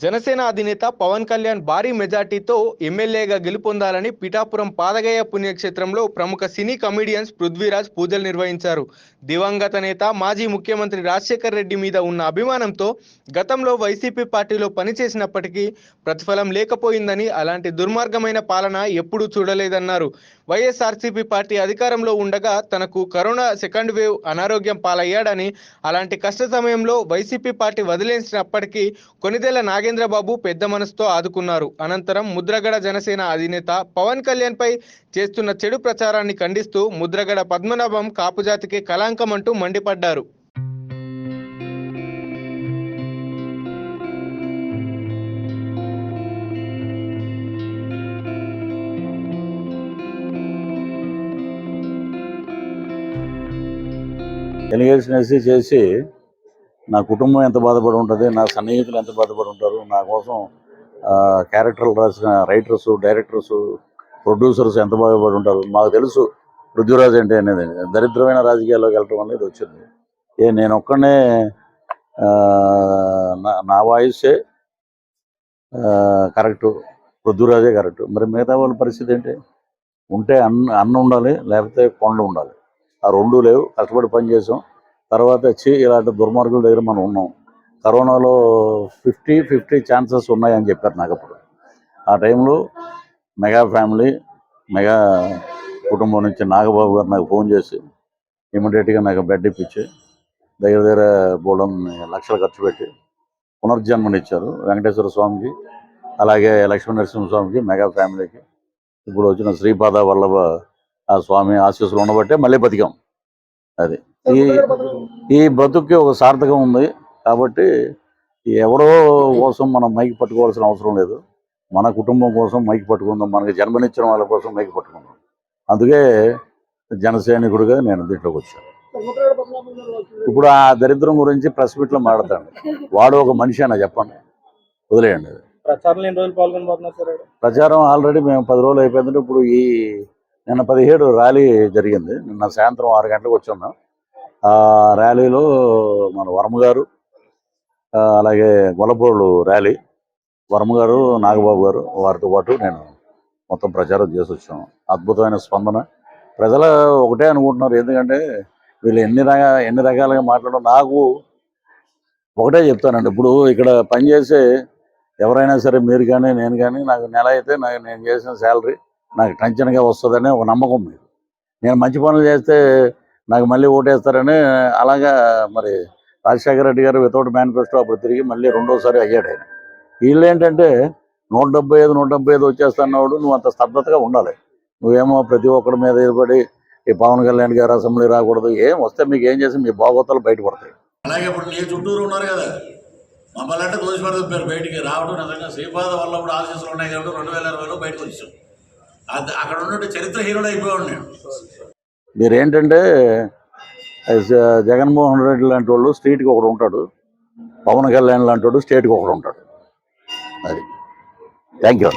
జనసేన అధినేత పవన్ కళ్యాణ్ భారీ మెజార్టీతో ఎమ్మెల్యేగా గెలుపొందాలని పిఠాపురం పాదగయ పుణ్యక్షేత్రంలో ప్రముఖ సినీ కమెడియన్స్ పృథ్వీరాజ్ పూజలు నిర్వహించారు. దివంగత నేత మాజీ ముఖ్యమంత్రి రాజశేఖర్ రెడ్డి మీద ఉన్న అభిమానంతో గతంలో వైసీపీ పార్టీలో పనిచేసినప్పటికీ ప్రతిఫలం లేకపోయిందని, అలాంటి దుర్మార్గమైన పాలన ఎప్పుడూ చూడలేదన్నారు. వైఎస్ఆర్సీపీ పార్టీ అధికారంలో ఉండగా తనకు కరోనా సెకండ్ వేవ్ అనారోగ్యం పాలయ్యాడని, అలాంటి కష్ట సమయంలో వైసీపీ పార్టీ వదిలేసినప్పటికీ కొనిదెల నాగేంద్రబాబు పెద్ద మనసుతో ఆదుకున్నారు. అనంతరం ముద్రగడ జనసేన అధినేత పవన్ కళ్యాణ్ పై చేస్తున్న చెడు ప్రచారాన్ని ఖండిస్తూ ముద్రగడ పద్మనాభం కాపుజాతికి కళంకం అంటూ మండిపడ్డారు. ఎలిగేషన్ చేసి నా కుటుంబం ఎంత బాధపడి ఉంటుంది, నా సన్నిహితులు ఎంత బాధపడి ఉంటారు, నా కోసం క్యారెక్టర్లు రాసిన రైటర్స్, డైరెక్టర్స్, ప్రొడ్యూసర్స్ ఎంత బాధపడి ఉంటారు. మాకు తెలుసు పృథ్వీరాజ్ అంటే అనేది దరిద్రమైన రాజకీయాల్లోకి వెళ్ళటం అనేది వచ్చింది. నేను ఒక్కనే నా వాయిసే కరెక్టు, పృథ్వీరాజే కరెక్టు. మరి మిగతా వాళ్ళ పరిస్థితి ఏంటి? ఉంటే అన్న ఉండాలి, లేకపోతే కొండ ఉండాలి. ఆ రెండూ లేవు. కష్టపడి పని చేసాం. తర్వాత వచ్చి ఇలాంటి దుర్మార్గుల దగ్గర మనం ఉన్నాం. కరోనాలో 50-50 ఛాన్సెస్ ఉన్నాయని చెప్పారు నాకు అప్పుడు. ఆ టైంలో మెగా ఫ్యామిలీ, మెగా కుటుంబం నుంచి నాగబాబు గారు నాకు ఫోన్ చేసి ఇమీడియట్గా నాకు బెడ్ ఇప్పించి దగ్గర బోల్డన్ని లక్షలు ఖర్చు పెట్టి పునర్జన్మనిచ్చారు వెంకటేశ్వర స్వామికి, అలాగే లక్ష్మీ నరసింహస్వామికి, మెగా ఫ్యామిలీకి. ఇప్పుడు వచ్చిన శ్రీపాద వల్లభ ఆ స్వామి ఆశీస్సులు ఉండబట్టే మళ్ళీ బతికాం. అది ఈ బతుక్కి ఒక సార్థకం ఉంది. కాబట్టి ఎవరో కోసం మనం మైకి పట్టుకోవాల్సిన అవసరం లేదు. మన కుటుంబం కోసం మైకి పట్టుకుందాం, మనకి జన్మనిచ్చిన వాళ్ళ కోసం మైకి పట్టుకుందాం. అందుకే జనసైనికుడిగా నేను దీంట్లోకి వచ్చాను. ఇప్పుడు ఆ దరిద్రం గురించి ప్రెస్ మీట్లో మాట్లాడతాను. వాడు ఒక మనిషి అన్న చెప్పండి, వదిలేయండి. ప్రచారం ఆల్రెడీ మేము 10 రోజులు అయిపోయిందంటే ఇప్పుడు నిన్న 17 ర్యాలీ జరిగింది. నిన్న సాయంత్రం 6 గంటలకు వచ్చాము. ఆ ర్యాలీలో మన వర్మ గారు, అలాగే గొల్లపోళ్ళు ర్యాలీ, వర్మ గారు, నాగబాబు గారు, వారితో పాటు నేను మొత్తం ప్రచారం చేసి వచ్చాము. అద్భుతమైన స్పందన. ప్రజలు ఒకటే అనుకుంటున్నారు, ఎందుకంటే వీళ్ళు ఎన్ని రకాలుగా మాట్లాడడం. నాకు ఒకటే చెప్తానండి, ఇప్పుడు ఇక్కడ పనిచేసే ఎవరైనా సరే, మీరు కానీ నేను కానీ, నాకు నెల అయితే నేను చేసిన శాలరీ నాకు టెన్షన్గా వస్తుందనే ఒక నమ్మకం మీరు. నేను మంచి పనులు చేస్తే నాకు మళ్ళీ ఓటేస్తారని. అలాగా మరి రాజశేఖర రెడ్డి గారు వితౌట్ మేనిఫెస్టో అప్పుడు తిరిగి మళ్ళీ రెండోసారి అయ్యాడు ఆయన. వీళ్ళు ఏంటంటే 175 వచ్చేస్తున్నాడు, నువ్వు అంత స్తబ్దతగా ఉండాలి. నువ్వేమో ప్రతి ఒక్కడి మీద ఎదురుపడి ఈ పవన్ కళ్యాణ్ గారు అసెంబ్లీ రాకూడదు, ఏం వస్తే మీకు ఏం చేసి మీ బాగోతాలు బయటపడతాయి. అలాగే ఇప్పుడు నీ చుట్టూరు ఉన్నారు కదా, మమ్మల్ని అంటే దోషపడుతుంది బయటికి రావడం. నిజంగా శ్రీపాద వల్ల కూడా ఆశీస్సులు ఉన్నాయి కాబట్టి 2020లో బయటకు వచ్చాం. అక్కడ ఉన్నట్టు చరిత్ర హీరోలు అయిపోయాడు నేను. మీరేంటంటే జగన్మోహన్ రెడ్డి లాంటి వాళ్ళు స్ట్రీట్కి ఒకడు ఉంటాడు, పవన్ కళ్యాణ్ లాంటి వాడు స్టేట్కి ఒకడు ఉంటాడు. అది థ్యాంక్ యూ.